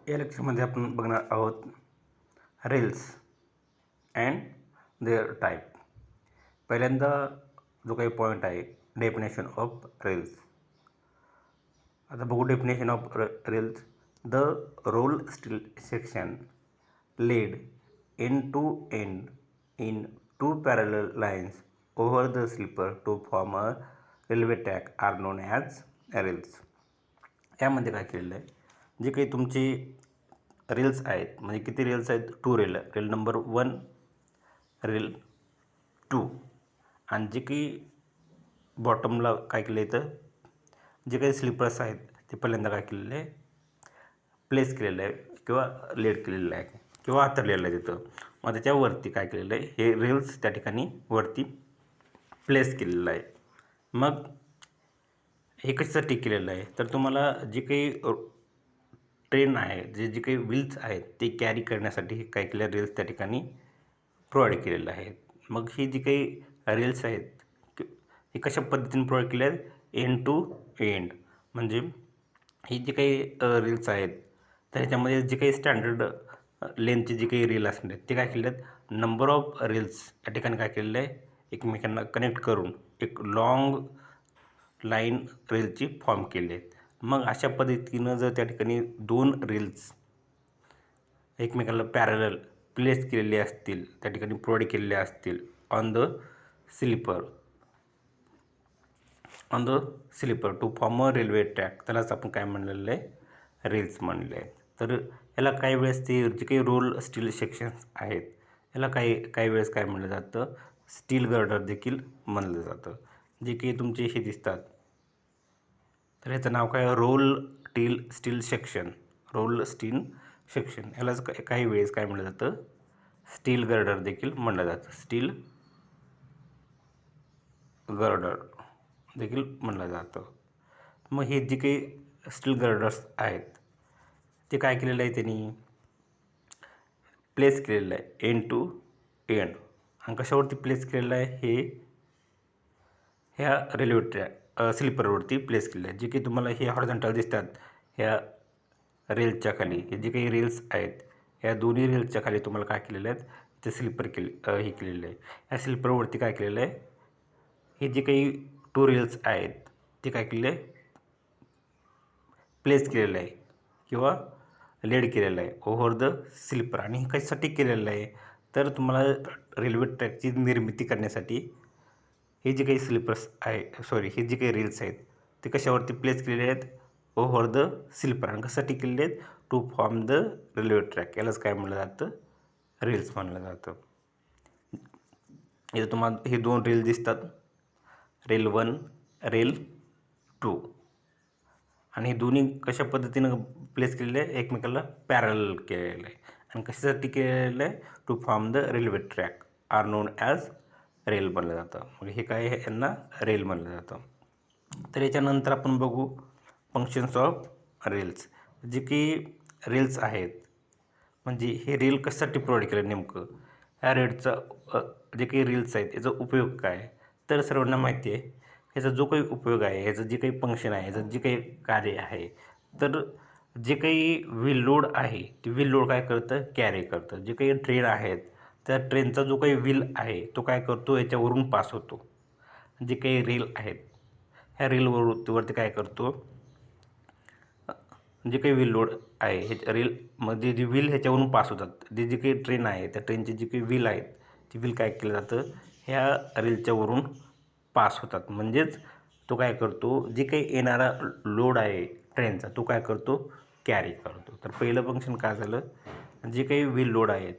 या लेक्चरमध्ये आपण बघणार आहोत रेल्स अँड देअर टाईप. पहिल्यांदा जो काही पॉईंट आहे डेफिनेशन ऑफ रेल्स. आता बघू definition of rails. The role steel section laid end to end in two parallel lines over the sleeper to form a railway track are known as rails. यामध्ये काय केलेलं आहे, जे काही तुमचे रेल्स आहेत, म्हणजे किती रेल्स आहेत, 2 रेल नंबर 1, रेल 2, आणि जे काही बॉटमला काय केलं आहे, तर जे काही स्लीपर्स आहेत ते पहिल्यांदा काय केलेलं आहे, प्लेस केलेलं आहे किंवा लेड केलेलं आहे किंवा हातरलेलं आहे तिथं. मग त्याच्यावरती काय केलेलं आहे, हे रेल्स त्या ठिकाणी वरती प्लेस केलेलं आहे. मग हे कशासाठी केलेलं आहे, तर तुम्हाला जे काही ट्रेन आहे, जे काही व्हील्स आहेत ते कॅरी करण्यासाठी हे काय केलं, रेल्स त्या ठिकाणी प्रोव्हाइड केलेलं आहे. मग ही जी काही रेल्स आहेत हे कशा पद्धतीने प्रोव्हाइड केले आहेत, एंड टू एंड. म्हणजे ही जी काही रेल्स आहेत तर ह्याच्यामध्ये जे काही स्टँडर्ड लेंथचे जे काही रेल असणार आहेत ते काय केले आहेत, नंबर ऑफ रेल्स या ठिकाणी काय केलेलं आहे, एकमेकांना कनेक्ट करून एक लॉंग लाईन रेलची फॉर्म केले आहेत. मग अशा पद्धतीनं जर त्या ठिकाणी 2 रेल्स एकमेकांना पॅरलल प्लेस केलेले असतील, त्या ठिकाणी प्रोव्हाइड केलेले असतील on the sleeper to form a railway track, त्यालाच आपण काय म्हणलेलं आहे, रेल्स म्हणले आहेत. तर याला काही वेळेस ते जे काही रोल स्टील सेक्शन्स आहेत याला काही वेळेस काय म्हणलं जातं, स्टील गर्डर देखील म्हणलं जातं. जे काही तुमचे हे दिसतात तर ह्याचं नाव काय, स्टील सेक्शन. यालाच काही वेळेस काय म्हणलं जातं, स्टील गर्डर देखील म्हणलं जातं. स्टील गर्डर देखील म्हणलं जातं. मग हे जे काही स्टील गर्डर्स आहेत ते काय केलेलं आहे, त्यांनी प्लेस केलेलं आहे एंड टू एंड. आणि कशावरती प्लेस केलेलं आहे, ह्या रेल्वे ट्रॅक स्लीपरवरती प्लेस केलेलं आहे. जे काही तुम्हाला हे हॉरिझॉन्टल दिसतात ह्या रेल्सच्या खाली, हे जे काही रेल्स आहेत ह्या दोन्ही रेल्सच्या खाली तुम्हाला काय केलेलं आहे, ते स्लीपर हे केलेलं आहे. ह्या स्लीपरवरती काय केलेलं आहे, हे जे काही 2 रेल्स आहेत ते काय केलेलं आहे, प्लेस केलेलं आहे किंवा लेड केलेलं आहे ओव्हर द स्लीपर. आणि हे कशासाठी केलेलं आहे, तर तुम्हाला रेल्वे ट्रॅकची निर्मिती करण्यासाठी हे जे काही स्लीपर्स आहे, हे जे काही रेल्स आहेत ते कशावरती प्लेस केलेले आहेत, ओव्हर द स्लीपर. आणि कशासाठी केलेले आहेत, to form the railway track. यालाच काय म्हणलं जातं, रेल्स म्हणलं जातं. इथं तुम्हाला हे 2 रेल दिसतात, रेल 1, रेल 2, आणि हे दोन्ही कशा पद्धतीनं प्लेस केलेलं आहे, एकमेकाला पॅरल केलेलं आहे. आणि कशासाठी केलेलं आहे, to form the railway track are known as rail म्हणलं जातं. मग हे काय आहे, यांना रेल म्हणलं जातं. तर याच्यानंतर आपण बघू फंक्शन्स ऑफ रेल्स. जे की रेल्स आहेत म्हणजे हे रेल कशासाठी प्रोव्हाइड केलं नेमकं, ह्या रेलचा जे काही रेल्स आहेत याचा उपयोग काय, तर सर्वांना माहिती आहे ह्याचा जो काही उपयोग आहे, ह्याचं जे काही फंक्शन आहे, ह्याचं जे काही कार्य आहे, तर जे काही व्हील लोड आहे ते व्हील लोड काय करतं, कॅरी करतं. जे काही ट्रेन आहेत त्या ट्रेनचा जो काही व्हील आहे तो काय करतो, याच्यावरून पास होतो. जे काही रेल आहेत ह्या रेलवरती काय करतो, जे काही व्हील लोड आहे हे रेलमध्ये जे व्हील ह्याच्यावरून पास होतात, जे जे काही ट्रेन आहे त्या ट्रेनचे जे काही व्हील आहेत ते व्हील काय केलं जातं, ह्या रेलच्यावरून पास होतात. म्हणजेच तो काय करतो, जे काही येणारा लोड आहे ट्रेनचा तो काय करतो, कॅरी करतो. तर पहिलं फंक्शन काय झालं, जे काही व्हील लोड आहेत,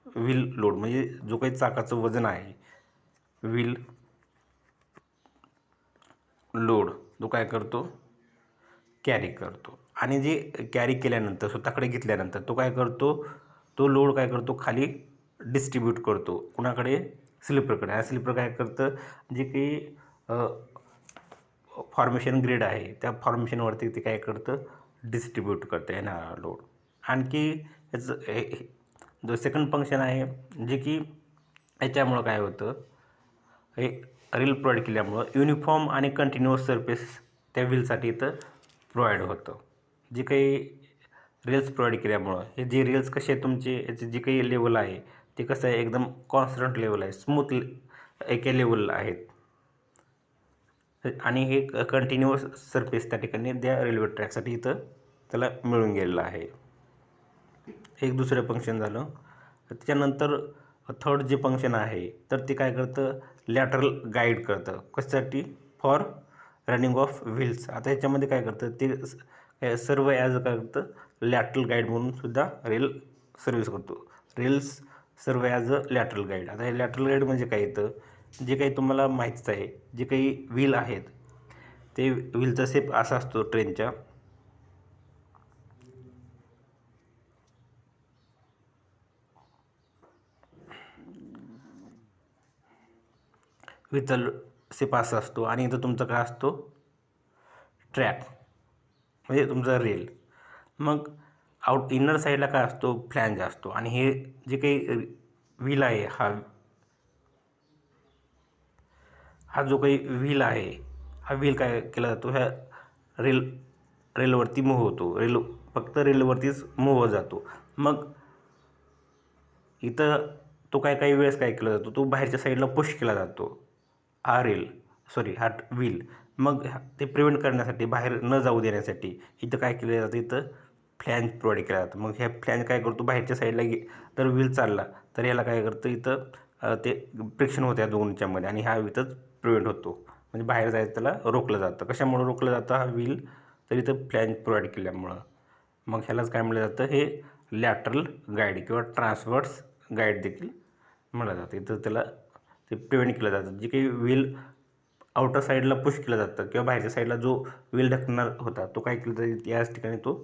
व्हील लोड म्हणजे जो काही चाकाचं वजन आहे, व्हील लोड तो काय करतो, कॅरी करतो. आणि जे कॅरी केल्यानंतर स्वतःकडे घेतल्यानंतर तो काय करतो, तो लोड काय करतो, खाली डिस्ट्रीब्यूट करतो. कुणाकडे, स्लीपरकडे. हा स्लीपर काय करतं, जे काही फॉर्मेशन ग्रेड आहे त्या फॉर्मेशनवरती ते काय करतं, डिस्ट्रीब्यूट करतं येणारा लोड. आणखी याचं जो सेकंड फंक्शन आहे, जे की याच्यामुळं काय होतं, हे रेल प्रोव्हाइड केल्यामुळं युनिफॉर्म आणि कंटिन्युअस सरफेस त्या व्हीलसाठी इथं प्रोव्हाइड होतं. जे काही रेल्स प्रोव्हाइड केल्यामुळं हे जे रेल्स कसे आहेत तुमचे, याचे जे काही लेवल आहे ते कसं आहे, एकदम कॉन्स्टंट लेवल आहे, स्मूथ एका लेवलला आहेत आणि हे कंटिन्युअस सरफेस त्या ठिकाणी त्या रेल्वे ट्रॅकसाठी इथं त्याला मिळून गेलेलं आहे. एक दुसरं फंक्शन झालं. त्याच्यानंतर थर्ड जे फंक्शन आहे तर ते काय करतं, लॅटरल गाईड करतं. कशासाठी? For running of wheels. आता ह्याच्यामध्ये काय करतं ते सर्व ॲज काय करतं, लॅटरल गाईड म्हणून सुद्धा रेल सर्व्हिस करतो. रेल्स सर्व ॲज अ लॅटरल गाईड. आता हे लॅटरल गाईड म्हणजे काय येतं, जे काही तुम्हाला माहीतच आहे, जे काही व्हील आहेत ते व्हीलचा शेप असा असतो ट्रेनच्या, व्हीलचा शेप असा असतो आणि इथं तुमचा काय असतो, ट्रॅक म्हणजे तुमचा रेल. मग इनर साईडला काय असतो, फ्लॅंज असतो आणि हे जे काही व्हील आहे, हा जो काही व्हील आहे, हा व्हील काय केला जातो, ह्या रेलवरती मूव्ह होतो. फक्त रेलवरतीच मूव्ह होत जातो. मग इथं तो काही वेळेस काय केला जातो, तो बाहेरच्या साईडला पुश केला जातो, हा हा व्हील. मग ते प्रिव्हेंट करण्यासाठी, बाहेर न जाऊ देण्यासाठी इथं काय केलं जातं, इथं फ्लॅंज प्रोव्हाइड केला जातो. मग ह्या फ्लॅंज काय करतो, बाहेरच्या साईडला तर व्हील चालला तर याला काय करतं, इथं ते फ्रिक्शन होतं या दोनच्यामध्ये आणि हा इथंच प्रिव्हेंट होतो. म्हणजे बाहेर जायचं त्याला रोखलं जातं. कशामुळं रोखलं जातं, हा व्हील तर इथं फ्लॅंज प्रोव्हाइड केल्यामुळं. मग ह्यालाच काय म्हटलं जातं, हे लॅटरल गाईड किंवा ट्रान्सव्हर्स गाईड देखील म्हटलं जातं. इथं त्याला ते प्रिव्हेंट केलं जातं. जे काही व्हील आउटर साईडला पुश केलं जातं किंवा बाहेरच्या साईडला जो व्हील ढकलणार होता तो काय केलं तर याच ठिकाणी तो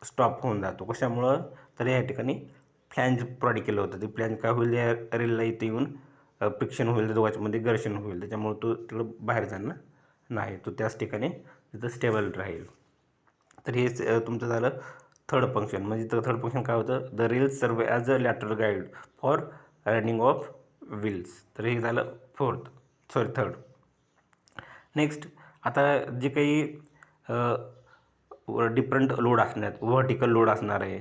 स्टॉप होऊन जातो. कशामुळं, तर या ठिकाणी फ्लॅंज प्रोव्हाइड केलं होतं. ते फ्लॅंज काय होईल, या रेलला इथे येऊन फ्रिक्शन होईल, दोघांच्यामध्ये घर्षण होईल, त्याच्यामुळे तो तिकडं बाहेर जाणार नाही, तो त्याच ठिकाणी तिथं स्टेबल राहील. तर हे तुमचं झालं थर्ड फंक्शन. म्हणजे थर्ड फंक्शन काय होतं, द रेल्स सर्व as a lateral guide for running of wheels. तर हे झालं थर्ड. नेक्स्ट, आता जे काही डिफरंट लोड असणार, व्हर्टिकल लोड असणार आहे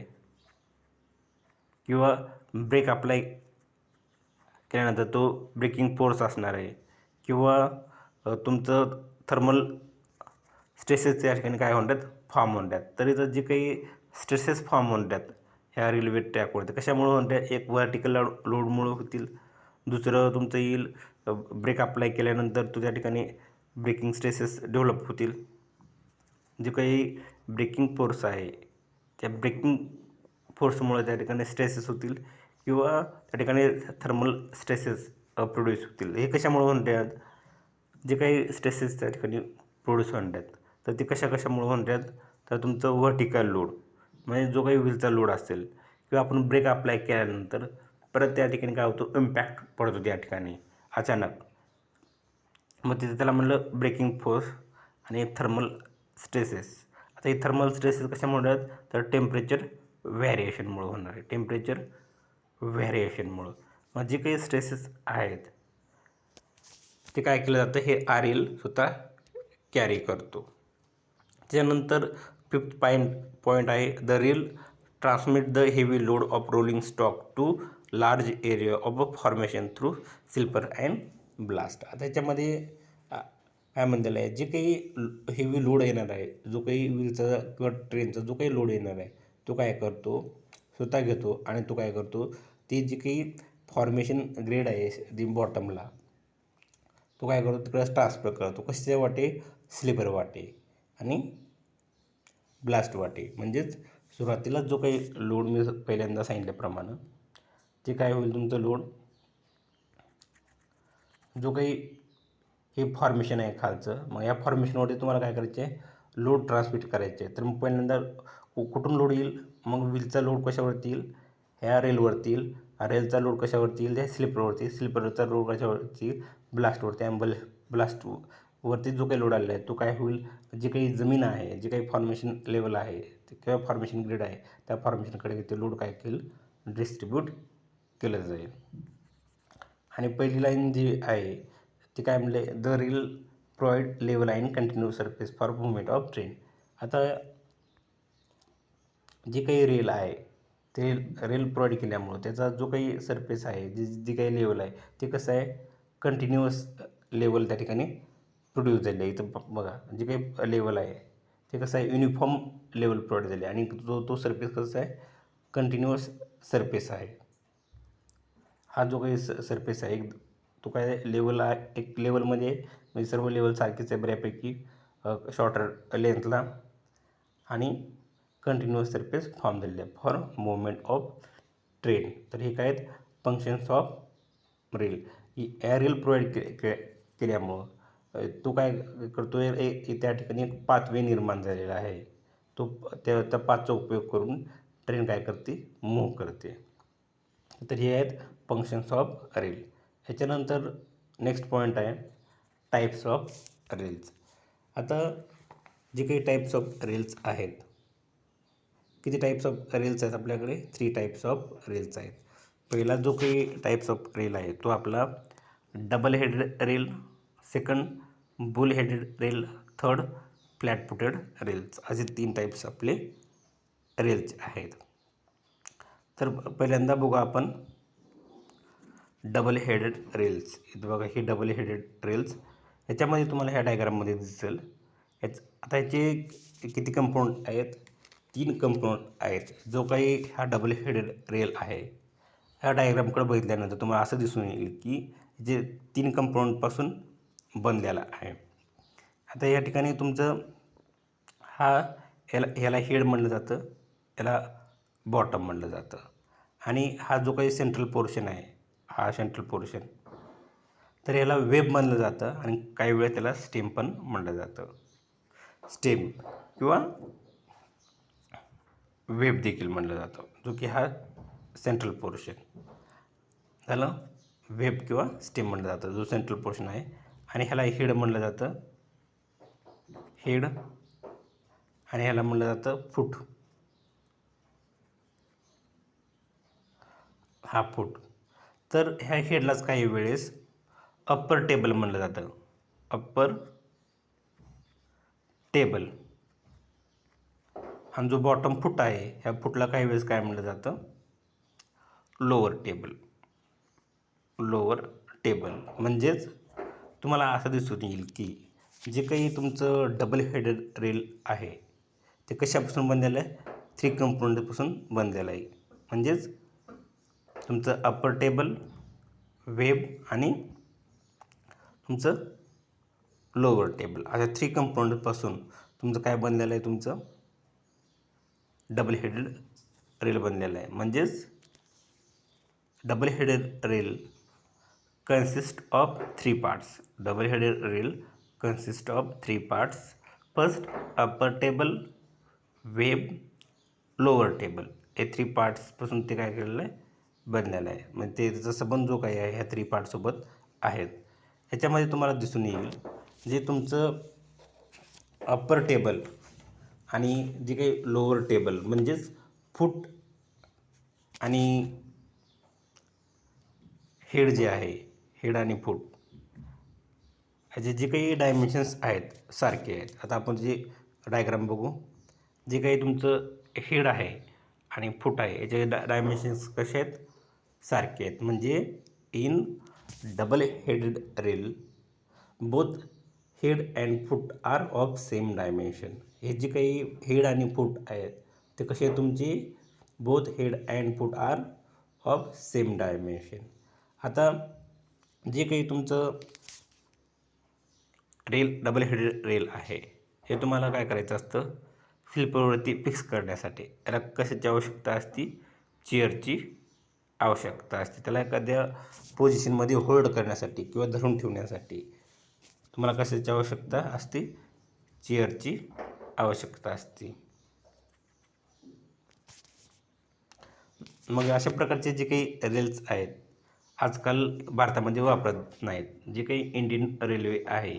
किंवा ब्रेक अप्लाय केल्यानंतर तो ब्रेकिंग फोर्स असणार आहे किंवा तुमचं थर्मल स्ट्रेसेस या ठिकाणी काय म्हणतात, फॉर्म म्हणतात. तर इथं जे काही स्ट्रेसेस फॉर्म म्हणतात ह्या रेल्वे ट्रॅकवरती, कशामुळे म्हणतात, एक व्हर्टिकल लोडमुळे होतील, दुसरं तुमचं येईल ब्रेक अप्लाय केल्यानंतर तो त्या ठिकाणी ब्रेकिंग स्ट्रेसेस डेव्हलप होतील. जे काही ब्रेकिंग फोर्स आहे त्या ब्रेकिंग फोर्समुळे त्या ठिकाणी स्ट्रेसेस होतील किंवा त्या ठिकाणी थर्मल स्ट्रेसेस प्रोड्यूस होतील. हे कशामुळे म्हणतात, जे काही स्ट्रेसेस त्या ठिकाणी प्रोड्यूस म्हणतात तर ते कशामुळे म्हणतात, तर तुमचं व्हर्टिकल लोड म्हणजे जो काही व्हीलचा लोड असेल किंवा आपण ब्रेक अप्लाय केल्यानंतर परत त्या ठिकाणी काय होतो, इम्पॅक्ट पडतो त्या ठिकाणी अचानक. मग तिथे त्याला म्हणलं ब्रेकिंग फोर्स आणि थर्मल स्ट्रेसेस. आता हे थर्मल स्ट्रेसेस कशामुळे होतात, तर टेम्परेचर व्हॅरिएशनमुळे होणार आहे, टेम्परेचर व्हॅरिएशनमुळं. मग जे काही स्ट्रेसेस आहेत ते काय केलं जातं, हे RL स्वतः कॅरी करतो. त्यानंतर फिफ्थ पॉईंट आहे, the rail transmit the heavy load of rolling stock to large area of a formation through sleeper and ballast. आता याच्यामध्ये काय म्हणलेलं आहे, जे काही हेवी लोड येणार आहे, जो काही व्हीलचा किंवा ट्रेनचा जो काही लोड येणार आहे तो काय करतो, स्वतः घेतो आणि तो काय करतो, ते जे काही फॉर्मेशन ग्रेड आहे दी बॉटमला, तो काय करतो तिकडं ट्रान्सफर करतो. कशाच्या वाटे, स्लिपर वाटे आणि ब्लास्ट वाटे. म्हणजेच सुरुवातीला जो काही लोड मी पहिल्यांदा सांगितल्याप्रमाणे ते काय होईल, तुमचं लोड जो काही हे फॉर्मेशन आहे खालचं, मग या फॉर्मेशनवरती तुम्हाला काय करायचे आहे, लोड ट्रान्समिट करायचे आहे. तर मग पहिल्यांदा कुठून लोड येईल, मग व्हीलचा लोड कशावरती येईल, ह्या रेलवरती येईल. रेलचा लोड कशावरती येईल, त्या स्लिपरवरती. स्लिपरचा लोड कशावरती येईल, ब्लास्टवरती. आणि ब्लास्टवरती जो काही लोड आलेला आहे तो काय होईल, जे काही जमीन आहे, जे काही फॉर्मेशन लेवल आहे किंवा फॉर्मेशन ग्रीड आहे त्या फॉर्मेशनकडे ते लोड काय केलं, डिस्ट्रीब्यूट केलं जाईल. आणि पहिली लाईन जी आहे ती काय म्हणले, the rail provide level line continue surface for movement of train. आता जे काही रेल आहे ते रेल प्रोव्हाइड केल्यामुळं त्याचा जो काही सरफेस आहे, जी काही लेवल आहे ते कसं आहे, कंटिन्युअस लेवल त्या ठिकाणी प्रोड्यूस झाली आहे. इथं बघा, जे काही लेवल आहे ते कसं आहे, युनिफॉर्म लेवल प्रोव्हाइड झाले आणि तो सरफेस कसा आहे, कंटिन्युअस सरफेस आहे. हा जो काही सरफेस आहे तो काय लेवल आहे, एक लेवलमध्ये म्हणजे सर्व लेवल सारखीच आहे बऱ्यापैकी, शॉर्टर लेंथला, आणि कंटिन्युअस सरफेस फॉर्म झालेले आहे फॉर मुवमेंट ऑफ ट्रेन. तर हे काय आहेत, फंक्शन्स ऑफ रेल. या रेल प्रोव्हाइड केल्यामुळं तो काय करतो आहे, त्या ठिकाणी एक पाथवे निर्माण झालेला आहे. तो त्या पाथचा उपयोग करून ट्रेन काय करते, मूव्ह करते. तर हे आहेत फंक्शन्स ऑफ रेल. ह्याच्यानंतर नेक्स्ट पॉईंट आहे टाईप्स ऑफ रेल्स. आता जे काही टाईप्स ऑफ रेल्स आहेत, किती टाईप्स ऑफ रेल्स आहेत आपल्याकडे, 3 टाईप्स ऑफ रेल्स आहेत. पहिला जो काही टाईप्स ऑफ रेल आहे तो आपला double headed rail, second boule headed rail, third flat footed rails, असे 3 टाईप्स आपले रेल्स आहेत. तर पहिल्यांदा बघू आपण डबल हेडेड रेल्स. इथं बघा, ही डबल हेडेड रेल्स. ह्याच्यामध्ये तुम्हाला ह्या डायग्राममध्ये दिसेल. आता ह्याचे किती कंपाऊंड आहेत, 3 कंपाऊंड आहेत. जो काही हा डबल हेडेड रेल आहे, ह्या डायग्रामकडे बघितल्यानंतर तुम्हाला असं दिसून येईल की जे 3 कंपाऊंडपासून बनलेला आहे. आता या ठिकाणी तुमचं ह्याला हेड म्हणलं जातं, याला बॉटम म्हणलं जातं, आणि हा जो काही सेंट्रल पोर्शन आहे, हा सेंट्रल पोर्शन, तर याला वेब म्हणलं जातं, आणि काही वेळा त्याला स्टेम पण म्हणलं जातं. स्टेम किंवा वेब देखील म्हणलं जातं, जो की हा सेंट्रल पोर्शन झालं. वेब किंवा स्टेम म्हणलं जातं जो सेंट्रल पोर्शन आहे, आणि ह्याला हेड म्हणलं जातं, हेड, आणि ह्याला म्हणलं जातं फूट, हा फूट. तर ह्या हेडलाच काही वेळेस अप्पर टेबल म्हणलं जातं, अप्पर टेबल. आणि जो बॉटम फूट आहे, ह्या फूटला काही वेळेस काय म्हणलं जातं, लोअर टेबल, लोअर टेबल. म्हणजेच तुम्हाला असं दिसून येईल की जे काही तुमचं डबल हेडेड रेल आहे ते कशापासून बनलेलं आहे, 3 कंपोनंटपासून बनलेलं आहे. म्हणजेच तुमचं अप्पर टेबल, वेब, आणि तुमचं लोअर टेबल, अशा 3 कंपोनंटपासून तुमचं काय बनलेलं आहे, तुमचं डबल हेडेड रेल बनलेलं आहे. म्हणजेच double headed rail consist of 3 parts. Double headed rail consist of 3 parts. First, upper table, web, lower table. हे 3 पार्ट्सपासून ते काय केलेलं आहे, बनलेलं आहे. म्हणजे ते त्याचा संबंध जो काही आहे ह्या 3 पार्टसोबत आहेत. ह्याच्यामध्ये तुम्हाला दिसून येईल जे तुमचं अप्पर टेबल आणि जे काही लोअर टेबल, म्हणजेच फूट आणि हेड जे आहे, हेड आणि फूट, ह्याचे जे काही डायमेन्शन्स आहेत सारखे आहेत. आता आपण जे डायग्राम बघू, जे काही तुमचं हेड आहे आणि फूट आहे याचे डायमेन्शन्स कसे आहेत, सारखे आहेत. म्हणजे in double headed rail both head and foot are of same dimension. हे जे काही हेड आणि फूट आहेत ते कसे आहेत तुमचे, both head and foot are of same dimension. आता जे काही तुमचं रेल डबल हेडेड रेल आहे हे तुम्हाला काय करायचं असतं, फ्लिपरवरती फिक्स करण्यासाठी याला कशाची आवश्यकता असते, चेअरची आवश्यकता असते. त्याला एखाद्या पोझिशनमध्ये होल्ड करण्यासाठी किंवा धरून ठेवण्यासाठी तुम्हाला कशाची आवश्यकता असते, चेअरची आवश्यकता असते. मग अशा प्रकारचे जे काही रेल्स आहेत आजकाल भारतामध्ये वापरत नाहीत. जे काही इंडियन रेल्वे आहे,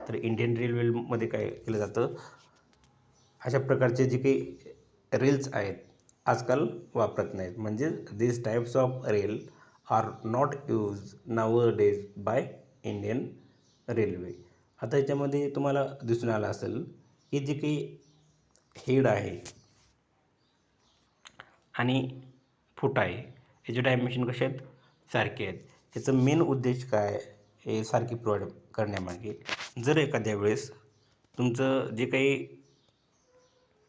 तर इंडियन रेल्वेमध्ये काय केलं जातं, अशा प्रकारचे जे काही रेल्स आहेत आजकाल वापरत नाहीत. म्हणजे this types of rail are not used nowadays by Indian railway. आता याच्यामध्ये तुम्हाला दिसून आलं असेल की जे काही हेड आहे, आणि फूट आहे याचे डायमेन्शन कसे आहेत, सारखे आहेत. याचं मेन उद्देश काय आहे, हे सारखी प्रोव्हाइड करण्यामागे. जर एखाद्या वेळेस तुमचं जे काही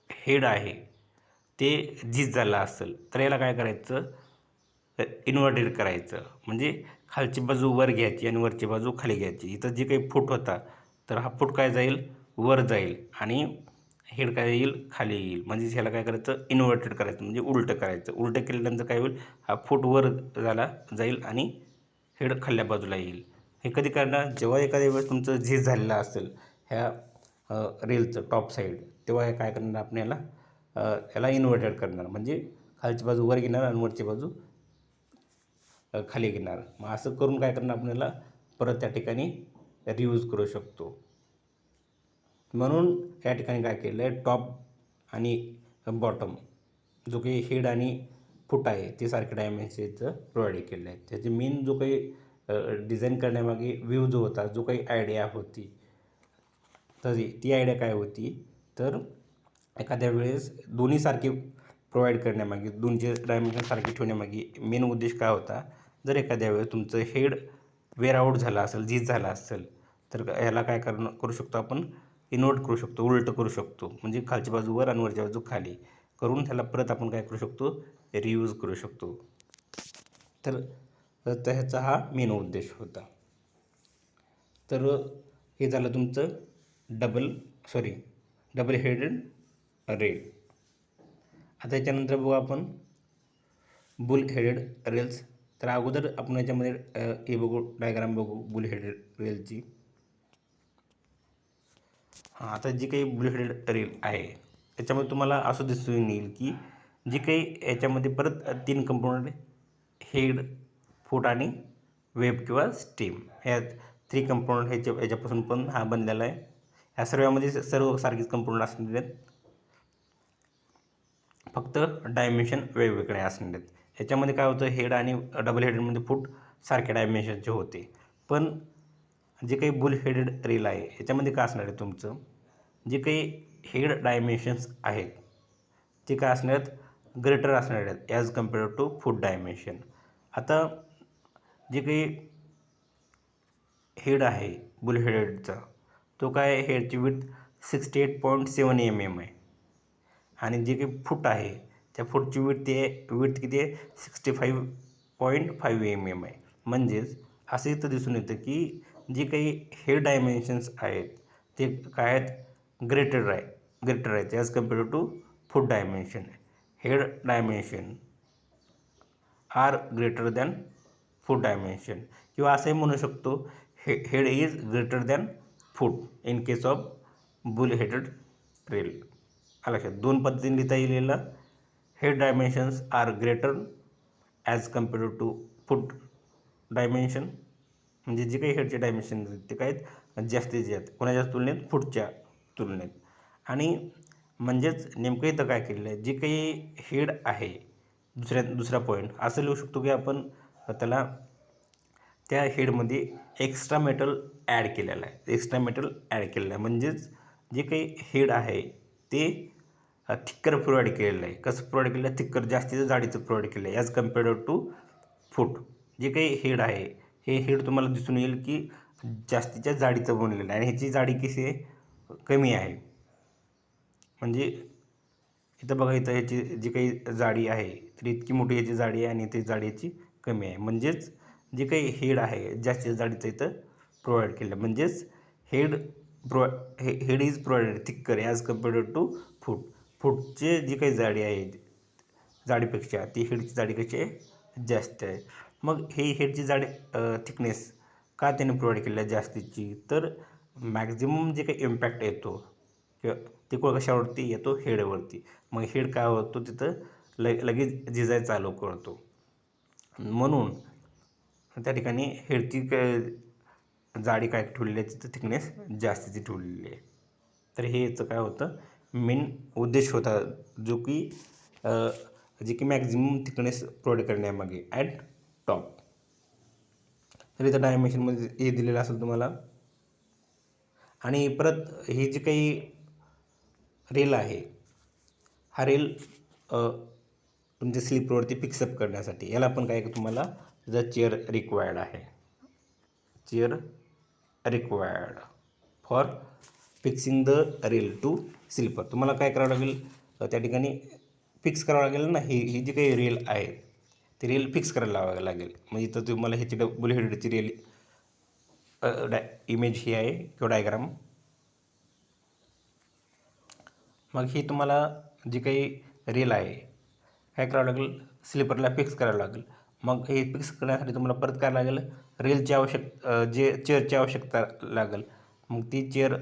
हेड आहे ते झीज झालं असेल तर याला काय करायचं, इन्व्हर्टेड करायचं. म्हणजे खालची बाजू वर घ्यायची आणि वरची बाजू खाली घ्यायची. इथं जे काही फूट होता तर हा फूट काय जाईल, वर जाईल आणि हेड काय येईल, खाली येईल. म्हणजे ह्याला काय करायचं, इन्व्हर्टेड करायचं, म्हणजे उलटं करायचं. उलटं केल्यानंतर काय होईल, हा फूट वर जाईल आणि हेड खाल्ल्या बाजूला येईल. हे कधी करणार, जेव्हा एखाद्या वेळेस तुमचं झीज झालेलं असेल ह्या रेलचं टॉप साईड, तेव्हा हे काय करणार आपल्याला, याला इन्व्हर्टेड करणार. म्हणजे खालची बाजू वर घेणार आणि वरची बाजू खाली घेणार. मग असं करून काय करणार आपल्याला परत त्या ठिकाणी रियूज करू शकतो. म्हणून या ठिकाणी काय केलं आहे, टॉप आणि बॉटम जो काही हेड आणि फूट आहे ते सारखे डायमेन्शनचं प्रोव्हाइड केलं आहे. त्याची मेन जो काही डिझाईन करण्यामागे व्ह्यू जो होता, जो काही आयडिया होती, तर ती आयडिया काय होती, तर एखाद्या वेळेस दोन्ही सारखे प्रोव्हाइड करण्यामागे, दोनचे डायमेन्शन सारखे ठेवण्यामागे मेन उद्देश काय होता, जर एखाद्या वेळेस तुमचं हेड वेअर आऊट झालं असेल, झीज झाला असेल, तर ह्याला काय करू शकतो आपण, इन्व्हर्ट करू शकतो, उलटं करू शकतो. म्हणजे खालची बाजू वर आणि वरची बाजू खाली करून त्याला परत आपण काय करू शकतो, रियूज करू शकतो. तर ह्याचा हा मेन उद्देश होता. तर हे झालं तुमचं डबल हेडेड रेल. आता याच्यानंतर बघू आपण बुल हेडेड रेल्स. तर अगोदर आपण याच्यामध्ये हे बघू, डायग्राम बघू बुल हेडेड रेलची. आता जी काही बुल हेडेड रेल आहे त्याच्यामध्ये तुम्हाला असं दिसून येईल की जी काही याच्यामध्ये परत 3 कंपोनंट, हेड, फूट आणि वेब किंवा स्टीम, ह्या 3 कंपोनंट ह्याच्यापासून पण हा बनलेला आहे. ह्या सर्वांमध्ये सर्व सारखीच कंपोनंट असणार आहेत, फक्त डायमेन्शन वेगवेगळे असणार आहेत. ह्याच्यामध्ये काय होतं, हेड आणि डबल हेडेडमध्ये फूट सारख्या डायमेन्शनचे होते. पण जे काही बुल हेडेड रेल आहे ह्याच्यामध्ये काय असणार आहे, तुमचं जे काही हेड डायमेन्शन्स आहेत ते काय असणार आहेत, ग्रेटर असणार आहेत as compare to foot dimension. आता जे काही हेड आहे बुल हेडेडचा, तो काय, हेडची विड्थ 68.7 mm आहे आणि जे काही फूट आहे त्या फूटची विड्थ किती आहे, 65.5 mm आहे. म्हणजेच असं इथं दिसून येतं की जे काही हेड डायमेन्शन्स आहेत ते काय आहेत, ग्रेटर आहेत as compare to foot dimension. Head dimension are greater than foot dimension, किंवा असंही म्हणू शकतो, head is greater than foot in case of bull headed rail. लक्षात, 2 पद्धतीने लिहिता येईल. Head dimensions are greater as compare to foot dimension, म्हणजे जे काही हेडचे डायमेन्शन ते काय आहेत, जास्तीत जास्त कोणाच्या तुलनेत, फूटच्या तुलनेत. आणि म्हणजेच नेमकं इथं काय केलेलं आहे, जे काही हेड आहे दुसरा पॉईंट असं लिहू शकतो की आपण त्याला त्या हेडमध्ये एक्स्ट्रा मेटल ॲड केलेलं आहे. म्हणजेच जे काही हेड आहे ते थिक्कर प्रोव्हाइड केलेलं आहे. कसं प्रोव्हाइड केलेलं आहे, थिक्कर, जास्तीचं जाडीचं प्रोव्हाइड केलं आहे ॲज कम्पेअर्ड टू फूट. जे काही हेड आहे हे हेड तुम्हाला दिसून येईल की जास्तीच्या जाडीचं बनलेलं आहे आणि ह्याची जाडी कशी आहे, कमी आहे. म्हणजे इथं बघा, इथं ह्याची जी काही जाडी आहे तर इतकी मोठी याची जाडी आहे आणि ती जाडी याची कमी आहे. म्हणजेच जे काही हेड आहे जास्तीच्या जाडीचं इथं प्रोव्हाइड केलं. म्हणजेच head is provided thicker as compared to foot. फूटची जी काही जाडी आहे जाडीपेक्षा ती हेडची जाडी कशी आहे, जास्त आहे. मग हे हेडची जाडी थिकनेस का त्याने प्रोव्हाइड केलेलं आहे जास्तीची, तर मॅक्झिमम जे काही इम्पॅक्ट येतो किंवा ते कशावरती येतो, हेडवरती. मग हेड काय होतो, तिथं लगेच झिजायला चालू करतो. म्हणून त्या ठिकाणी हेडची जाडी काय ठेवलेली आहे, तिथं थिकनेस जास्तीची ठेवलेली आहे. तर हे याचं काय होतं, मेन उद्देश होता, जो की जे की मॅक्झिमम थिकनेस प्रोव्हाइड करण्यामागे ॲट टॉप. तर इथं डायमेन्शनमध्ये हे दिलेलं असेल तुम्हाला. आणि परत ही जी काही रेल आहे, हा रेल तुमच्या स्लीपरवरती फिक्सअप करण्यासाठी. याला पण काय तुम्हाला द चेअर रिक्वायर्ड आहे. Chair required for fixing the rail to sleeper. तुम्हाला काय करावं लागेल त्या ठिकाणी फिक्स करावं लागेल ना. ही जी काही रेल आहे ती रेल फिक्स करायला लावावं लागेल. म्हणजे इथं तुम्हाला ह्याची डबल हेडेडची रेल इमेज ही आहे किंवा डायग्राम. मग ही तुम्हाला जी काही रेल आहे काय करावं लागेल, स्लीपरला फिक्स करावं लागेल. मग हे फिक्स करण्यासाठी तुम्हाला परत काय लागेल, रेलची जे चेअरची आवश्यकता लागेल. मग ती चेअर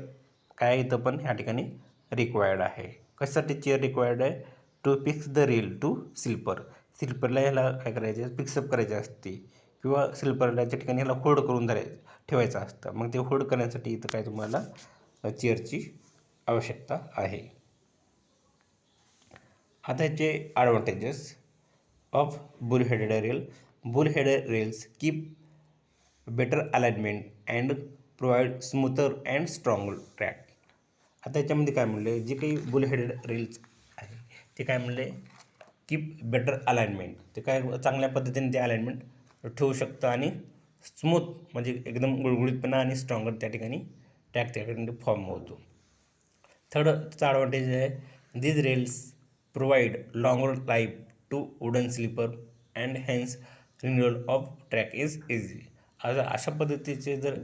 काय इथं पण ह्या ठिकाणी रिक्वायर्ड आहे. कशासाठी चेअर रिक्वायर्ड आहे, to fix the rail to sleeper. स्लीपरला ह्याला काय करायचे, फिक्सअप करायचे असते किंवा स्लीपरला त्या ठिकाणी ह्याला होल्ड करून ठेवायचं असतं. मग ते होल्ड करण्यासाठी इथं काय तुम्हाला चेअरची आवश्यकता आहे. आता याचे advantages of bull headed rail. Boule headed rails keep better alignment and provide smoother and strong track. आता याच्यामध्ये काय म्हणले, जे काही बुल हेडेड रेल्स आहे ते काय म्हणले, कीप बेटर अलाइनमेंट. ते काय चांगल्या पद्धतीने ते अलाइनमेंट ठेवू शकतं आणि स्मूथ म्हणजे एकदम गुळगुळीतपणा आणि स्ट्रॉंगर त्या ठिकाणी ट्रॅक त्या ठिकाणी फॉर्म होतो. थर्ड त्याचा ॲडव्हान्टेज आहे, these rails provide longer life to wooden sleeper and hence renewal of track is easy. अशा पद्धतीचे जर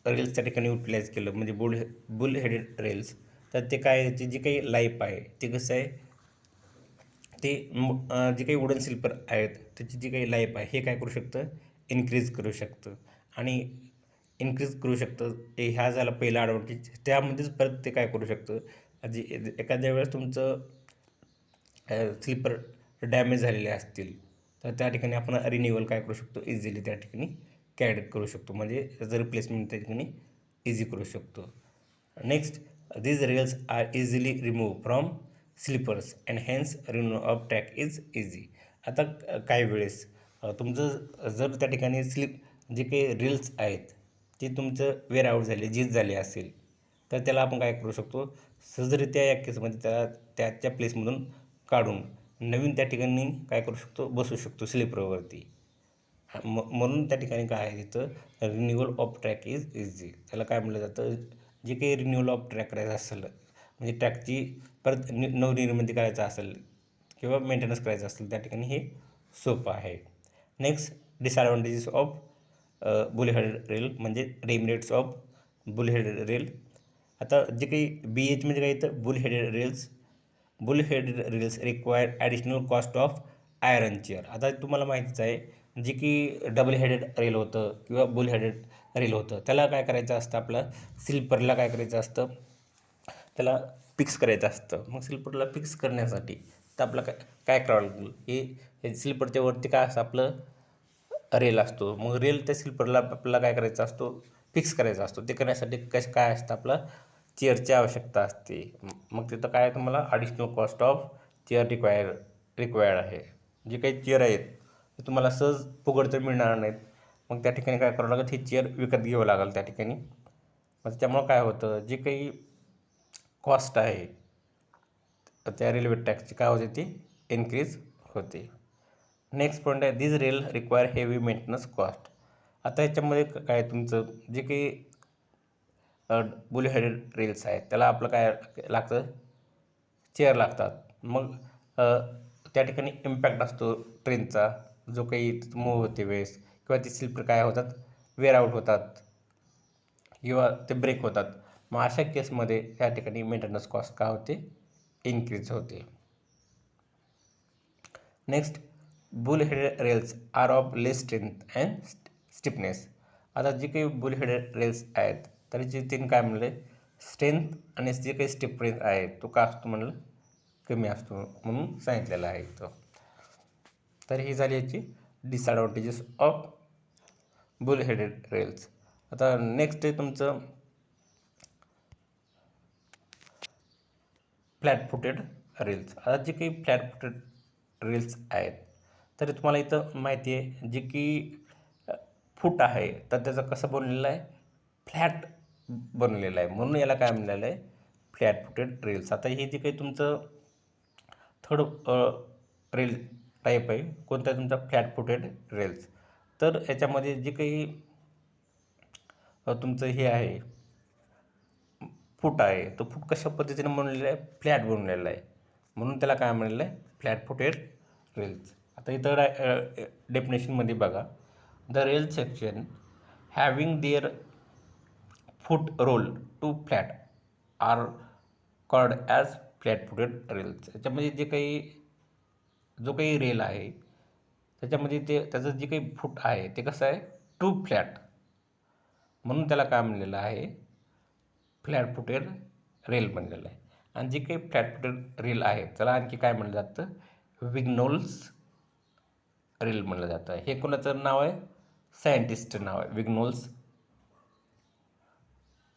रेल्स त्या ठिकाणी युटिलाइज केलं म्हणजे बुल हेडेड रेल्स, तर ते काय याची जी काही लाईफ आहे ते कसं आहे, ते जे काही वुडन स्लीपर आहेत त्याची जी काही लाईफ आहे हे काय करू शकतं, इन्क्रीज करू शकतं. आणि इन्क्रीज करू शकतं हे ह्या झाला पहिला ॲडव्हान्टेज. त्यामध्येच परत ते काय करू शकतं, एखाद्या वेळेस तुमचं स्लीपर डॅमेज झालेले असतील तर त्या ठिकाणी आपण रिन्युअल काय करू शकतो, इझिली त्या ठिकाणी कॅरी करू शकतो. म्हणजे त्याचं रिप्लेसमेंट त्या ठिकाणी इझी करू शकतो. Next, these rails are easily removed from sleepers and hence removal of track is easy. आता काही वेळेस तुमचं जर त्या ठिकाणी जे काही रेल्स आहेत ते तुमचं वेअर आऊट झाले, झीज झाले असेल तर त्याला आपण काय करू शकतो, सहजरित्या या केसमध्ये त्याच्या प्लेसमधून काढून नवीन त्या ठिकाणी काय करू शकतो, बसू शकतो स्लीपरवरती. म्हणून त्या ठिकाणी काय आहे तिथं, renewal of track is easy. त्याला काय म्हटलं जातं, जे काही रिन्युअल ऑफ ट्रॅक करायचं असेल म्हणजे ट्रॅकची परत नवनिर्मिती करायचं असेल किंवा मेंटेनन्स करायचं असेल त्या ठिकाणी हे सोपं आहे. Next, disadvantages of bull headed rail म्हणजे डेमेरिट्स ऑफ बुल हेडेड रेल. आता जे काही BH म्हणजे काय येतं, boule headed rails. Boule headed rails require additional cost of iron chair. आता तुम्हाला माहितीच आहे, जे की डबल हेडेड रेल होतं किंवा बुल हेडेड रेल होतं त्याला काय करायचं असतं, आपलं स्लीपरला काय करायचं असतं, त्याला फिक्स करायचं असतं. मग स्लीपरला फिक्स करण्यासाठी तर आपलं काय करावं लागेल, हे स्लीपरच्या वरती काय असतं, आपलं रेल असतो. मग रेल त्या स्लीपरला आपल्याला काय करायचा असतो, फिक्स करायचा असतो. ते करण्यासाठी काय असतं, आपलं चेअरची आवश्यकता असते. मग तिथं काय तुम्हाला additional cost of chair required आहे. जे काही चेअर आहेत ते तुम्हाला सहज फुकट तर मिळणार नाहीत. मग त्या ठिकाणी काय करावं लागेल, ही चेअर विकत घ्यावं लागेल त्या ठिकाणी. मग त्यामुळं काय होतं, जे काही कॉस्ट आहे त्या रेल्वे ट्रॅकची काय होते, ती इन्क्रीज होते. नेक्स्ट पॉईंट आहे, this rail require heavy maintenance cost. आता याच्यामध्ये काय तुमचं जे काही बुल हेडेड रेल्स आहेत त्याला आपलं काय लागतं, चेअर लागतात. मग त्या ठिकाणी इम्पॅक्ट असतो ट्रेनचा, जो काही मूव्ह होते वेळेस किंवा ती स्लीपर काय होतात, वेअर आऊट होतात किंवा ते ब्रेक होतात. मग अशा केसमध्ये त्या ठिकाणी मेंटेनन्स कॉस्ट काय होते, इन्क्रीज होते. Next, bull headed rails are of less strength and stiffness. आता जे काही बुल हेडेड रेल्स आहेत तर जे तीन काय म्हणले, स्ट्रेंथ आणि जे काही स्टिफनेस आहे तो का असतो म्हणलं, कमी असतो म्हणून सांगितलेलं आहे इथं. तर ही झाली याची disadvantages of bull headed rails. आता नेक्स्ट आहे तुमचं फ्लॅट फुटेड रेल्स. आता जे काही फ्लॅट फुटेड रेल्स आहेत तर तुम्हाला इथं माहिती आहे, जे की फूट आहे तर त्याचं कसं बनलेलं आहे, फ्लॅट बनलेलं आहे. म्हणून याला काय म्हणलेलं आहे, फ्लॅट फुटेड रेल्स. आता हे जे काही तुमचं थर्ड रेल टाईप आहे कोणता तुमचा फ्लॅट फुटेड रेल्स. तर याच्यामध्ये जे काही तुमचं हे आहे फूट आहे तो फूट कशा पद्धतीने बनवलेला आहे, फ्लॅट बनवलेला आहे, म्हणून त्याला काय म्हणलेलं आहे, फ्लॅट फुटेड रेल्स. आता इथं डेफिनेशनमध्ये बघा, the rail section having their foot roll to flat are called as flat footed rails. याच्यामध्ये जो काही रेल आहे त्याच्यामध्ये त्याचं जे काही फूट आहे ते कसं आहे, टू फ्लॅट, म्हणून त्याला काय म्हणलेलं आहे, फ्लॅट फुटेड रेल बनलेलं आहे. आणि जे काही फ्लॅट फुटेड रेल आहे त्याला आणखी काय म्हणलं जातं, विग्नोल्स रेल म्हणलं जातं. हे कोणाचं नाव आहे, सायंटिस्टचं नाव आहे.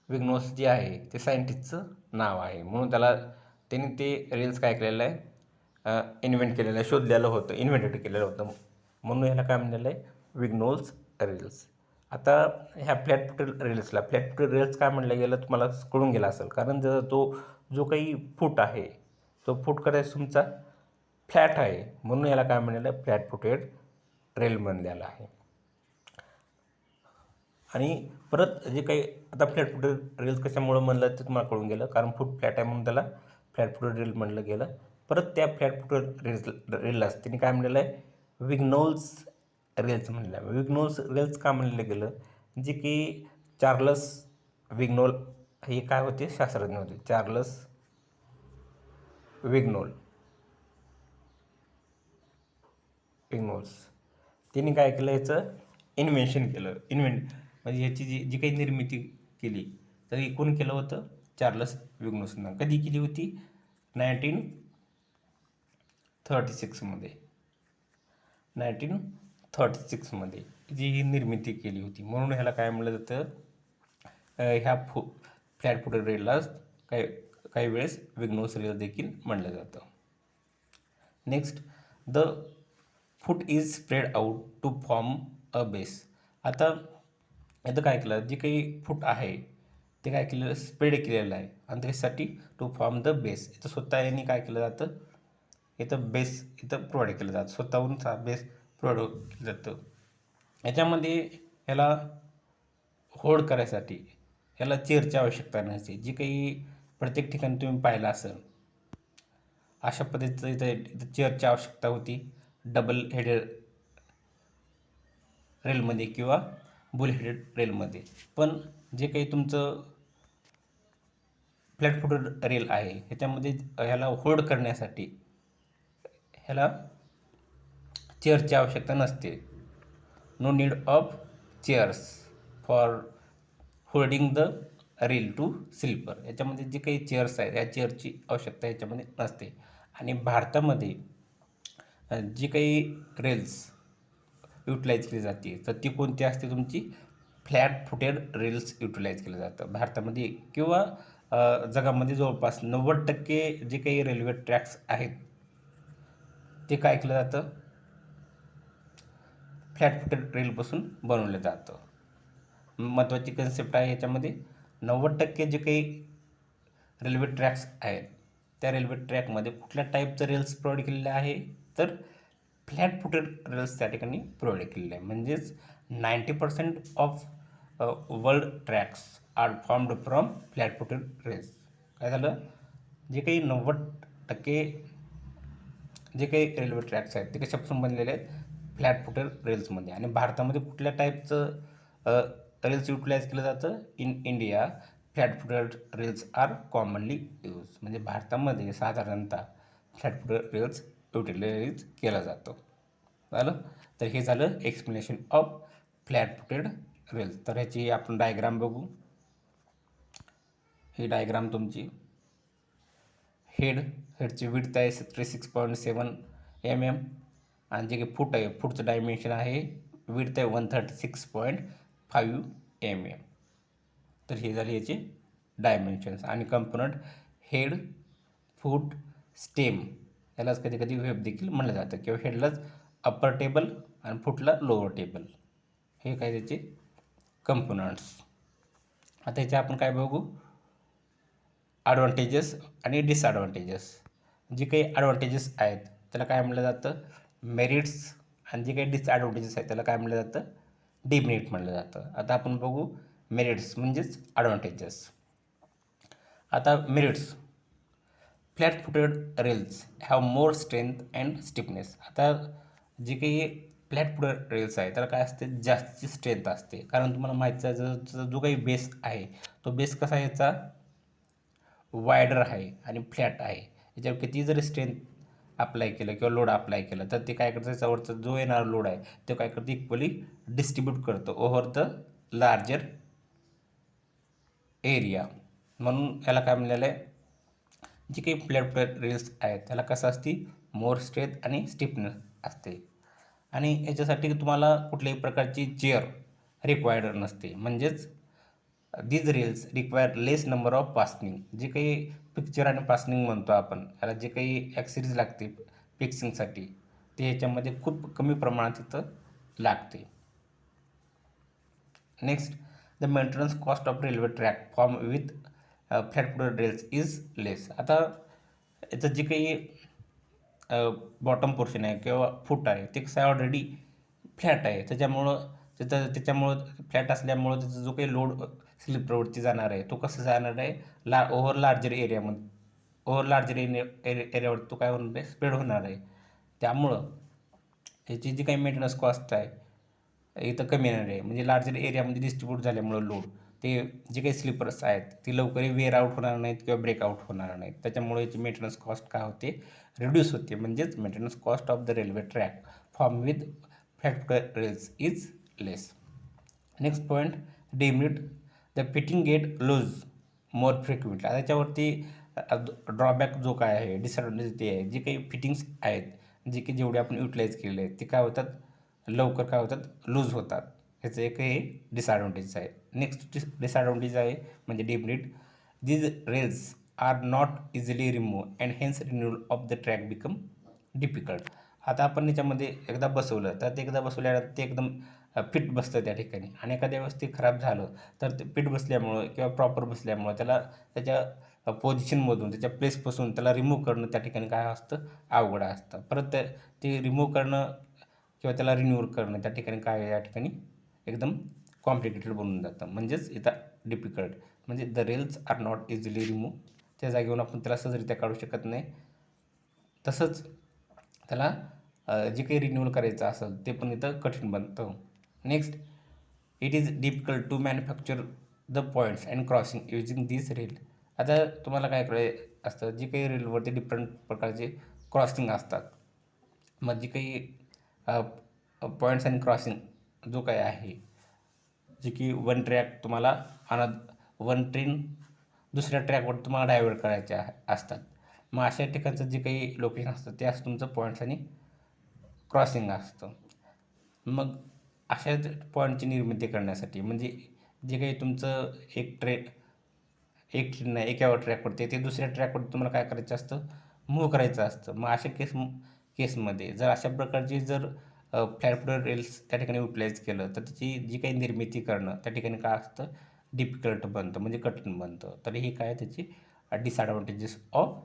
विग्नोस जे आहे ते सायंटिस्टचं नाव आहे, म्हणून त्यांनी ते रेल्स काय केलेलं आहे, इन्व्हेंट केलेलं आहे, इन्व्हेंटेड केलेलं होतं, म्हणून ह्याला काय म्हणलेलं आहे, विग्नोल्स रेल्स. आता ह्या फ्लॅट फुटेड रेल्स काय म्हणलं गेलं तुम्हाला कळून गेला असेल, कारण जो काही फूट आहे तो फूट करायचा तुमचा फ्लॅट आहे, म्हणून याला काय म्हणलेलं आहे, फ्लॅट फुटेड रेल म्हणलेला आहे. आणि परत जे काही आता फ्लॅट फुटेड रेल्स कशामुळं म्हणलं ते तुम्हाला कळून गेलं, कारण फूट फ्लॅट आहे म्हणून त्याला फ्लॅट फुटेड रेल म्हणलं गेलं. परत त्या फ्लॅट फुटेड रेललाच त्यांनी काय म्हणलेलं आहे, विग्नोल्स रेल्स म्हणलेलं आहे. विग्नोल्स रेल्स का म्हणलेलं गेलं, जे की चार्लस विग्नोल हे काय होते, शास्त्रज्ञ होते, चार्लस विग्नोल्स त्यांनी काय केलं, याचं इन्व्हेन्शन केलं. म्हणजे याची जी काही निर्मिती केली तर ही कोण केलं होतं, चार्लस विग्नोसनं. कधी केली होती, 1936मध्ये जी ही निर्मिती केली होती, म्हणून ह्याला काय म्हणलं जातं, ह्या फ्लॅट फुटेड रेलला काही वेळेस विग्नोस रेल देखील म्हणलं जातं. Next, the foot is spread out to form a base. आता इथं काय केलं, जे काही फूट आहे ते काय केलं, स्प्रेड केलेलं आहे, आणि त्यासाठी टू फॉर्म द बेस. इथं स्वतः यांनी काय केलं जातं, इथं बेस प्रोव्हाइड केलं जातं, स्वतःहून बेस प्रोव्हाइड केलं जातं. याच्यामध्ये ह्याला होल्ड करायसाठी ह्याला चेअरची आवश्यकता नसते. जी काही प्रत्येक ठिकाणी तुम्ही पाहिलं असेल अशा पद्धतीचं इथं चेअरची आवश्यकता होती, डबल हेडेड रेलमध्ये किंवा बुल हेडेड रेलमध्ये. पण जे काही तुमचं फ्लॅट फुटेड रेल आहे ह्याच्यामध्ये ह्याला होल्ड करण्यासाठी ह्याला चेअरची आवश्यकता नसते. No need of chairs for holding the rail to sleeper. याच्यामध्ये जे काही चेअर्स आहेत या चेअरची आवश्यकता याच्यामध्ये नसते. आणि भारतामध्ये जी काही रेल्स युटिलाइज केली जाते तर ती कोणती असते, तुमची फ्लॅट फुटेड रेल्स युटिलाइज केलं जातं भारतामध्ये, किंवा जगामध्ये जवळपास 90% जे काही रेल्वे ट्रॅक्स आहेत ते काय केलं जातं, फ्लॅट फुटेड रेलपासून बनवलं जातं. महत्त्वाची कन्सेप्ट आहे याच्यामध्ये, 90% जे काही रेल्वे ट्रॅक्स आहेत त्या रेल्वे ट्रॅकमध्ये कुठल्या टाईपचं रेल्स प्रोव्हाइड केलेलं आहे, तर फ्लॅट फुटेड रेल्स त्या ठिकाणी प्रोव्हाइड केलेले आहे. म्हणजेच 90% of world tracks are formed from flat footed rails. काय झालं, जे काही 90% जे काही रेल्वे ट्रॅक्स आहेत ते कशापासून बनलेले आहेत, फ्लॅट फुटेड रेल्समध्ये. आणि भारतामध्ये कुठल्या टाईपचं रेल्स युटिलाइज केलं जातं, in India flat footed rails are commonly use. म्हणजे भारतामध्ये साधारणतः फ्लॅट फुटेड रेल्स युटिलाइज केला जातो. झालं, तर हे झालं explanation of flat footed rails. तर ह्याची आपण डायग्राम बघू. ही डायग्राम तुमची हेडची विड्थ आहे 36.7 mm, आणि जे काही फूट आहे फूटचं डायमेन्शन आहे, विड्थ आहे 136.5 mm. तर हे झाले याचे डायमेन्शन्स. आणि कंपोनंट हेड, फूट, स्टेम यालाच कधी कधी वेब देखील म्हणलं जातं, किंवा हेडलाच अप्पर टेबल आणि फूटला लोअर टेबल, हे काय त्याचे कंपोनंट्स. आता याचे आपण काय बघू, ॲडव्हान्टेजेस आणि डिसॲडव्हान्टेजेस. जे काही ॲडव्हान्टेजेस आहेत त्याला काय म्हटलं जातं, मेरिट्स, आणि जे काही डिसॲडव्हान्टेजेस आहेत त्याला काय म्हटलं जातं, डिमेरिट म्हटलं जातं. आता आपण बघू मेरिट्स म्हणजेच ॲडव्हान्टेजेस. आता merits, flat footed rails have more strength and stiffness. आता जे काही फ्लॅट फुटेड रेल्स आहे त्याला काय असते, जास्तीची स्ट्रेंथ असते. कारण तुम्हाला माहिती आहे जो काही बेस आहे तो बेस कसा आहे, याचा वायडर आहे आणि फ्लॅट आहे. याच्यावर किती जरी स्ट्रेंथ अप्लाय केलं किंवा लोड अप्लाय केलं तर ते काय करतं, त्याच्यावरचा जो येणारा लोड आहे तो काय करतं, इक्वली डिस्ट्रीब्यूट करतं ओव्हर द लार्जर एरिया. म्हणून याला काय म्हणलेलं आहे, जी काही फ्लॅट रेल्स आहेत त्याला कसं असते, मोर स्ट्रेंथ आणि स्टिफनेस असते. आणि याच्यासाठी तुम्हाला कुठल्याही प्रकारची चेअर रिक्वायर्ड नसते. म्हणजेच these rails require less number of fastening. जे काही पिक्चर आणि पासनिंग म्हणतो आपण, याला जे काही ॲक्सेसरीज लागते फिक्सिंगसाठी ते ह्याच्यामध्ये खूप कमी प्रमाणात इथं लागते. Next, the maintenance cost of railway track form with flat footed rails is less. आता याचं जे काही बॉटम पोर्शन आहे किंवा फूट आहे ते कसं आहे, ऑलरेडी फ्लॅट आहे. त्याच्यामुळं फ्लॅट असल्यामुळं त्याचा जो काही लोड स्लिप प्रवृत्ती जाणार आहे तो कसं जाणार आहे, ओव्हर लार्जर एरियावर तो काय होणार आहे, स्प्रेड होणार आहे. त्यामुळं याची जी काही मेंटेनन्स कॉस्ट आहे इथं कमी येणार आहे. म्हणजे लार्जर एरियामध्ये डिस्ट्रीब्यूट झाल्यामुळं लोड, ते जे काही स्लिपर्स आहेत ती लवकर वेअर आउट होणार नाहीत किंवा ब्रेकआउट होणार नाहीत. त्याच्यामुळे याची मेंटेनन्स कॉस्ट काय होते, रिड्यूस होते. म्हणजेच maintenance cost of the railway track form with flat rails is less. Next point, demerit, the fitting get loose more frequently. आता त्याच्यावरती ड्रॉबॅक जो काय आहे, डिसॲडव्हान्टेज ते आहे, जे काही फिटिंग्स आहेत जे की जेवढे आपण युटिलाइज केलेले आहेत ते काय होतात, लवकर काय होतात, लूज होतात. ह्याचं एक हे डिसॲडव्हान्टेज आहे. नेक्स्ट डिसॲडव्हान्टेज आहे म्हणजे demerit, these rails are not easily remove and hence renewal of the track become difficult. आता आपण याच्यामध्ये एकदा बसवलं तर ते एकदा बसवल्यानंतर ते एकदम फिट बसतं त्या ठिकाणी, आणि एखाद्या वेळेस ते खराब झालं तर ते फिट बसल्यामुळं किंवा प्रॉपर बसल्यामुळं त्याला त्याच्या पोझिशनमधून त्याच्या प्लेसपासून त्याला रिमूव्ह करणं त्या ठिकाणी काय असतं, अवघड असतं. परत ते रिमूव्ह करणं किंवा त्याला रिन्यूअल करणं त्या ठिकाणी काय आहे, या ठिकाणी एकदम कॉम्प्लिकेटेड बनून जातं. म्हणजेच इथं डिफिकल्ट म्हणजे the rails are not easily remove. त्या जागेवरून आपण त्याला सहजरित्या काढू शकत नाही. तसंच त्याला जे काही रिन्यूअल करायचं असेल ते पण इथं कठीण बनतं. Next, it is difficult to manufacture the points and crossing using this rail. आता तुम्हाला काय करायचं असतं, जे काही रेलवरती डिफरंट प्रकारचे क्रॉसिंग असतात, मग जे काही पॉईंट्स अँड क्रॉसिंग जो काही आहे, जे की वन ट्रॅक तुम्हाला वन ट्रेन दुसऱ्या ट्रॅकवर तुम्हाला डायव्हर्ट करायचे असतात. मग अशा ठिकाणचं जे काही लोकेशन असतं ते असं तुमचं पॉईंट्स आणि क्रॉसिंग असतं. मग अशा पॉईंटची निर्मिती करण्यासाठी म्हणजे जे काही तुमचं एक ट्रेन आहे एका ट्रॅकवरती ते दुसऱ्या ट्रॅकवरती तुम्हाला काय करायचं असतं, मूव्ह करायचं असतं. मग अशा केसमध्ये जर अशा प्रकारची जर फ्लॅट रेल्स त्या ठिकाणी युटिलाइज केलं तर त्याची जी काही निर्मिती करणं त्या ठिकाणी काय असतं, डिफिकल्ट बनतं, म्हणजे कठीण बनतं. तर ही काय त्याची disadvantages of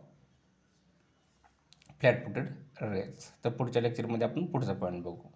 flat footed rails. तर पुढच्या लेक्चरमध्ये आपण पुढचा पॉईंट बघू.